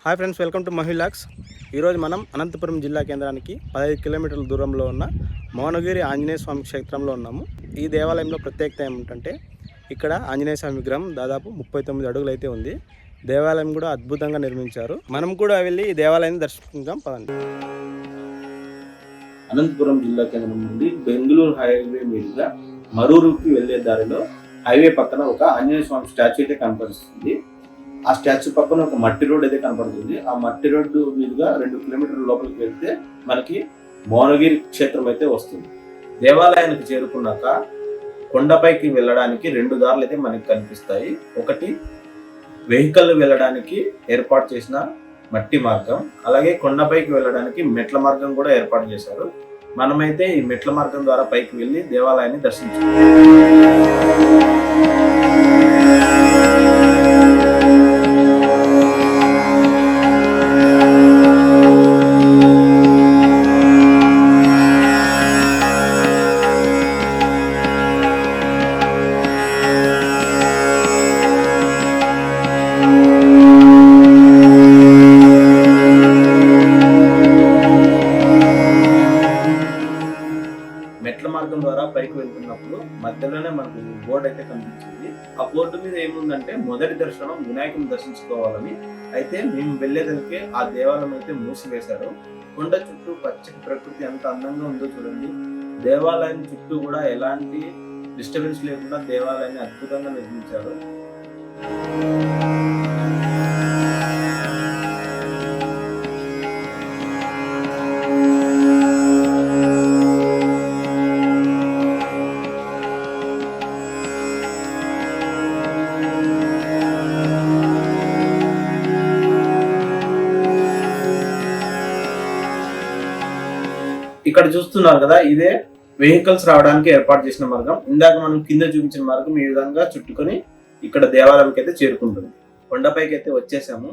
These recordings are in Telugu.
Hi friends, welcome to Mahilax. ఈరోజు మనం అనంతపురం జిల్లా కేంద్రానికి 15 కిలోమీటర్ల దూరంలో ఉన్న మౌనగిరి ఆంజనేయ స్వామి క్షేత్రంలో ఉన్నాము. ఈ దేవాలయంలో ప్రత్యేకత ఏమిటంటే ఇక్కడ ఆంజనేయ స్వామి విగ్రహం దాదాపు 39 అడుగులు అయితే ఉంది. దేవాలయం కూడా అద్భుతంగా నిర్మించారు. మనం కూడా వెళ్ళి ఈ దేవాలయాన్ని దర్శించుకుందాం పదండి. అనంతపురం జిల్లా కేంద్రం నుండి బెంగళూరు హైవే మీదుగా మరూరుకి వెళ్లే దారిలో హైవే పక్కన ఒక ఆంజనేయ స్వామి స్టాచ్యూ అయితే కనపడుతుంది. ఆ స్టాచ్యూ పక్కన ఒక మట్టి రోడ్ అయితే కనపడుతుంది. ఆ మట్టి రోడ్డు మీదుగా 2 కిలోమీటర్ల లోపలికి వెళ్తే మనకి మౌనగిరి క్షేత్రం అయితే వస్తుంది. దేవాలయానికి చేరుకున్నాక కొండపైకి వెళ్ళడానికి 2 దారులు అయితే మనకి కనిపిస్తాయి. ఒకటి వెహికల్ వెళ్ళడానికి ఏర్పాటు చేసిన మట్టి మార్గం, అలాగే కొండపైకి వెళ్ళడానికి మెట్ల మార్గం కూడా ఏర్పాటు చేశారు. మనమైతే ఈ మెట్ల మార్గం ద్వారా పైకి వెళ్ళి దేవాలయాన్ని దర్శించుకుంటాం. మెట్ల మార్గం ద్వారా పైకి వెళ్తున్నప్పుడు మధ్యలోనే మనకు బోర్డు అయితే కనిపించింది. ఆ బోర్డు మీద ఏముందంటే మొదటి దర్శనం వినాయకుని దర్శించుకోవాలని. అయితే మేము వెళ్లేదలికే ఆ దేవాలయం అయితే మూసివేశారు. కొండ చుట్టూ పచ్చని ప్రకృతి ఎంత అందంగా ఉందో చూడండి. దేవాలయం చుట్టూ కూడా ఎలాంటి డిస్టర్బెన్స్ లేకుండా దేవాలయాన్ని అద్భుతంగా నిర్మించారు. ఇక్కడ చూస్తున్నారు కదా, ఇదే వెహికల్స్ రావడానికి ఏర్పాటు చేసిన మార్గం. ఇందాక మనం కింద చూపించిన మార్గం ఈ విధంగా చుట్టుకొని ఇక్కడ దేవాలయంకి అయితే చేరుకుంటుంది. కొండపైకి అయితే వచ్చేసాము.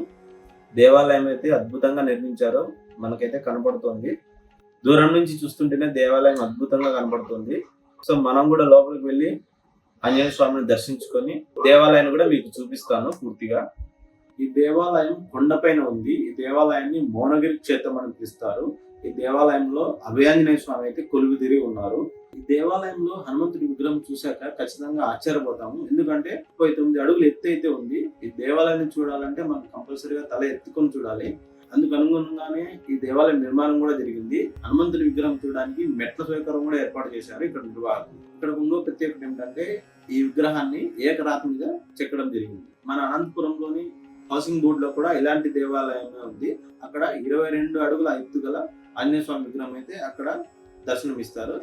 దేవాలయం అయితే అద్భుతంగా నిర్మించారు, మనకైతే కనపడుతుంది. దూరం నుంచి చూస్తుంటేనే దేవాలయం అద్భుతంగా కనపడుతుంది. సో మనం కూడా లోపలికి వెళ్ళి ఆంజనేయ స్వామిని దర్శించుకొని దేవాలయాన్ని కూడా మీకు చూపిస్తాను పూర్తిగా. ఈ దేవాలయం కొండపైన ఉంది. ఈ దేవాలయాన్ని మౌనగిరి క్షేత్రం అని పిలుస్తారు. ఈ దేవాలయంలో అభయాంజనేయ స్వామి అయితే కొలువు తీరి ఉన్నారు. ఈ దేవాలయంలో హనుమంతుడి విగ్రహం చూశాక ఖచ్చితంగా ఆశ్చర్యపోతాము. ఎందుకంటే 39 అడుగులు ఎత్తు అయితే ఉంది. ఈ దేవాలయాన్ని చూడాలంటే మనం కంపల్సరీగా తల ఎత్తుకొని చూడాలి. అందుకు అనుగుణంగానే ఈ దేవాలయం నిర్మాణం కూడా జరిగింది. హనుమంతుడి విగ్రహం చూడడానికి మెట్ల సౌకర్యం కూడా ఏర్పాటు చేశారు ఇక్కడ నిర్వాహకులు. ఇక్కడ ఇంకో ప్రత్యేకత ఏమిటంటే ఈ విగ్రహాన్ని ఏకరాతి మీద చెక్కడం జరిగింది. మన అనంతపురంలోని హౌసింగ్ బోర్డ్ లో కూడా ఇలాంటి దేవాలయమే ఉంది. అక్కడ 22 అడుగుల ఎత్తు గల ఆంజనేయ స్వామి విగ్రహం అయితే అక్కడ దర్శనమిస్తారు.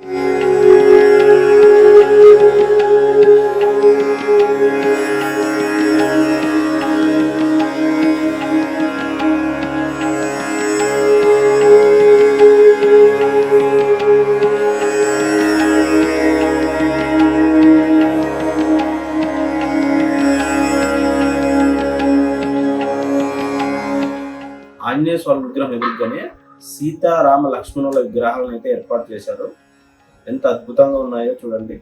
ఆంజనేయ స్వామి విగ్రహం ఎదురుగానే సీతారామ లక్ష్మణుల విగ్రహాలను అయితే ఏర్పాటు చేశారు. ఎంత అద్భుతంగా ఉన్నాయో చూడండి.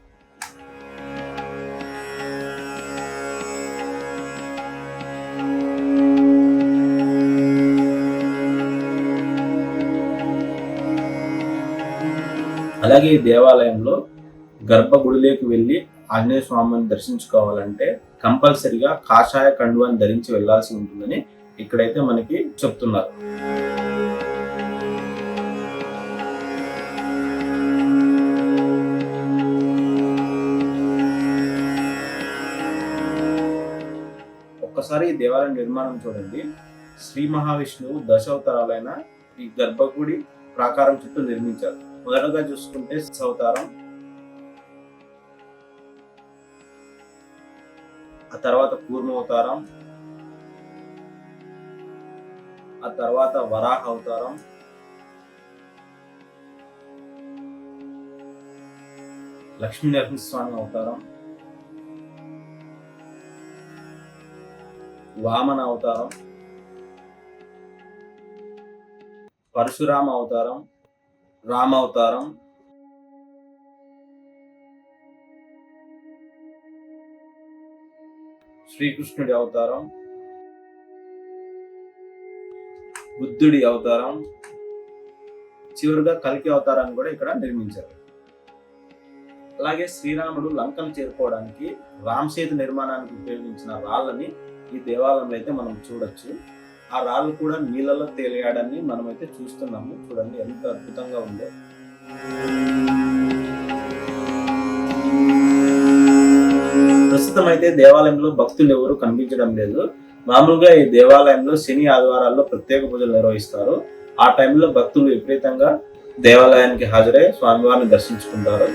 అలాగే ఈ దేవాలయంలో గర్భగుడిలోకి వెళ్ళి ఆంజనేయ స్వామిని దర్శించుకోవాలంటే కంపల్సరిగా కాషాయ కండువాన్ని ధరించి వెళ్లాల్సి ఉంటుందని ఇక్కడైతే మనకి చెప్తున్నారు. ఒక్కసారి ఈ దేవాలయం నిర్మాణం చూడండి. శ్రీ మహావిష్ణువు దశావతారాలైన ఈ గర్భగుడి ప్రాకారం చుట్టూ నిర్మించారు. మొదటగా చూసుకుంటే అవతారం, ఆ తర్వాత కూర్మ అవతారం, ఆ తర్వాత వరాహ అవతారం, లక్ష్మీ నరసింహస్వామి అవతారం, వామన అవతారం, పరశురామ అవతారం, రామ అవతారం, శ్రీకృష్ణుడి అవతారం, బుద్ధుడి అవతారం, చివరిగా కల్కి అవతారాన్ని కూడా ఇక్కడ నిర్మించారు. అలాగే శ్రీరాముడు లంకను చేరుకోవడానికి రామ్ సేతు నిర్మాణానికి ఉపయోగించిన రాళ్ళని ఈ దేవాలయంలో అయితే మనం చూడొచ్చు. ఆ రాళ్ళు కూడా నీళ్ళలో తేలియాడని మనమైతే చూస్తున్నాము. చూడండి ఎంత అద్భుతంగా ఉందో. ప్రస్తుతం అయితే దేవాలయంలో భక్తులు ఎవరు కనిపించడం లేదు. మామూలుగా ఈ దేవాలయంలో శని ఆదివారాల్లో ప్రత్యేక పూజలు నిర్వహిస్తారు. ఆ టైంలో భక్తులు విపరీతంగా దేవాలయానికి హాజరై స్వామివారిని దర్శించుకుంటారు.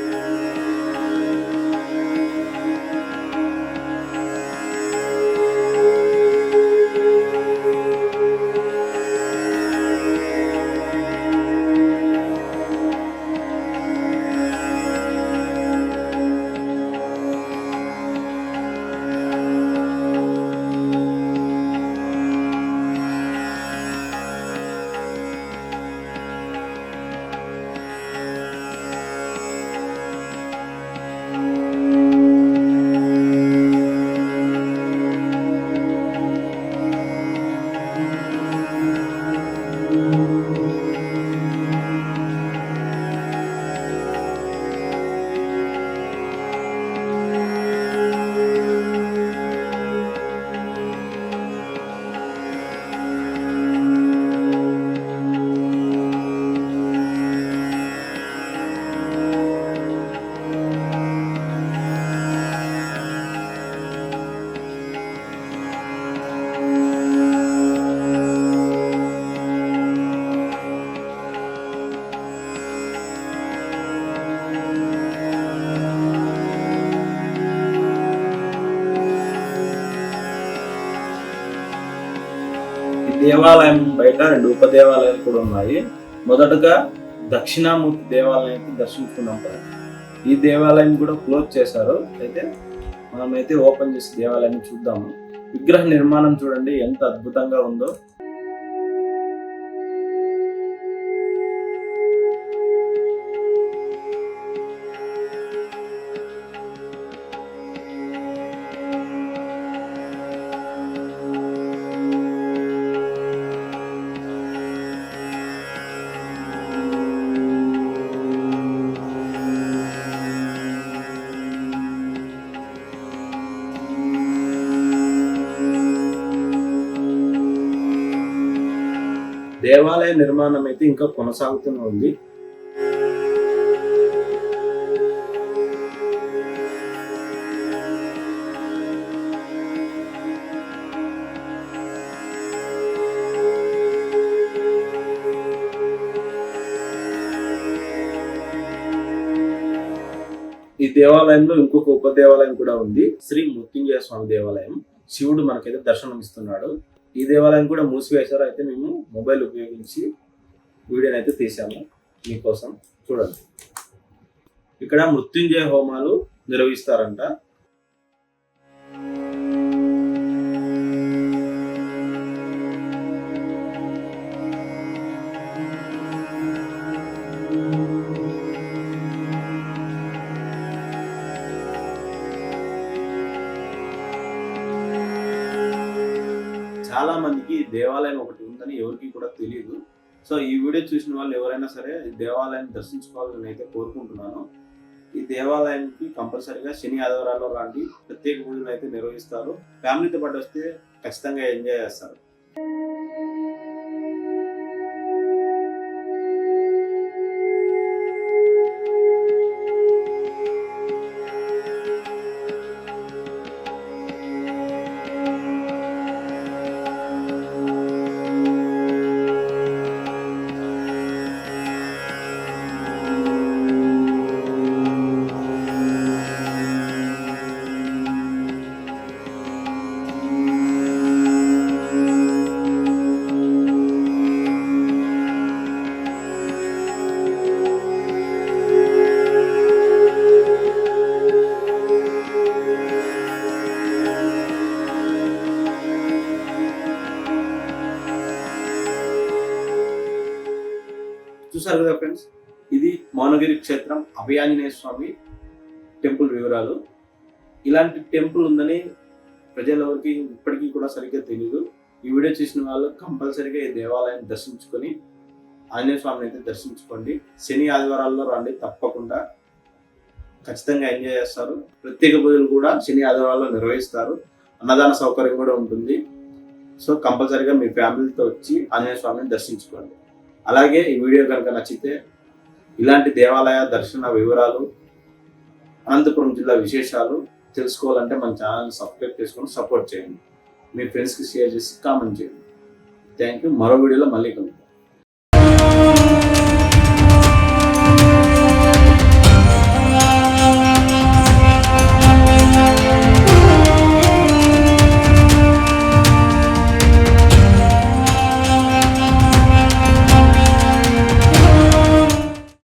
దేవాలయం బయట 2 ఉప దేవాలయాలు కూడా ఉన్నాయి. మొదటగా దక్షిణామూర్తి దేవాలయాన్ని దర్శించుకున్నాం కదా, ఈ దేవాలయం కూడా క్లోజ్ చేశారు. అయితే మనమైతే ఓపెన్ చేసి దేవాలయాన్ని చూద్దాము. విగ్రహ నిర్మాణం చూడండి ఎంత అద్భుతంగా ఉందో. దేవాలయ నిర్మాణం అయితే ఇంకా కొనసాగుతూనే ఉంది. ఈ దేవాలయంలో ఇంకొక ఉప దేవాలయం కూడా ఉంది, శ్రీ మృత్యుంజయ స్వామి దేవాలయం. శివుడు మనకైతే దర్శనం ఇస్తున్నాడు. ఈ దేవాలయం కూడా మూసివేశారు. అయితే మేము మొబైల్ ఉపయోగించి వీడియోని అయితే తీసాము మీకోసం. చూడండి, ఇక్కడ మృత్యుంజయ హోమాలు నిర్వహిస్తారంట. చాలా మందికి దేవాలయం ఒకటి ఉందని ఎవరికి కూడా తెలియదు. సో ఈ వీడియో చూసిన వాళ్ళు ఎవరైనా సరే ఈ దేవాలయాన్ని దర్శించుకోవాలని అయితే కోరుకుంటున్నాను. ఈ దేవాలయానికి కంపల్సరీగా శని ఆదివారాల్లో లాంటి ప్రత్యేక పూజలు అయితే నిర్వహిస్తారు. ఫ్యామిలీతో పాటు వస్తే ఖచ్చితంగా ఎంజాయ్ చేస్తారు. చూసారు కదా ఫ్రెండ్స్, ఇది మౌనగిరి క్షేత్రం అభయాంజనేయ స్వామి టెంపుల్ వివరాలు. ఇలాంటి టెంపుల్ ఉందని ప్రజలెవరికి ఇప్పటికీ కూడా సరిగ్గా తెలియదు. ఈ వీడియో చూసిన వాళ్ళు కంపల్సరీగా ఈ దేవాలయం దర్శించుకొని ఆంజనేయ స్వామిని అయితే దర్శించుకోండి. శని ఆదివారాల్లో రండి, తప్పకుండా ఖచ్చితంగా ఎంజాయ్ చేస్తారు. ప్రత్యేక పూజలు కూడా శని ఆదివారాల్లో నిర్వహిస్తారు. అన్నదాన సౌకర్యం కూడా ఉంటుంది. సో కంపల్సరీగా మీ ఫ్యామిలీతో వచ్చి ఆంజనేయ స్వామిని దర్శించుకోండి. అలాగే ఈ వీడియో కనుక నచ్చితే ఇలాంటి దేవాలయ దర్శన వివరాలు, అనంతపురం జిల్లా విశేషాలు తెలుసుకోవాలంటే మన ఛానల్ని సబ్స్క్రైబ్ చేసుకొని సపోర్ట్ చేయండి. మీ ఫ్రెండ్స్కి షేర్ చేసి కామెంట్ చేయండి. Thank you. మరో వీడియోలో మళ్ళీ కలుద్దాం.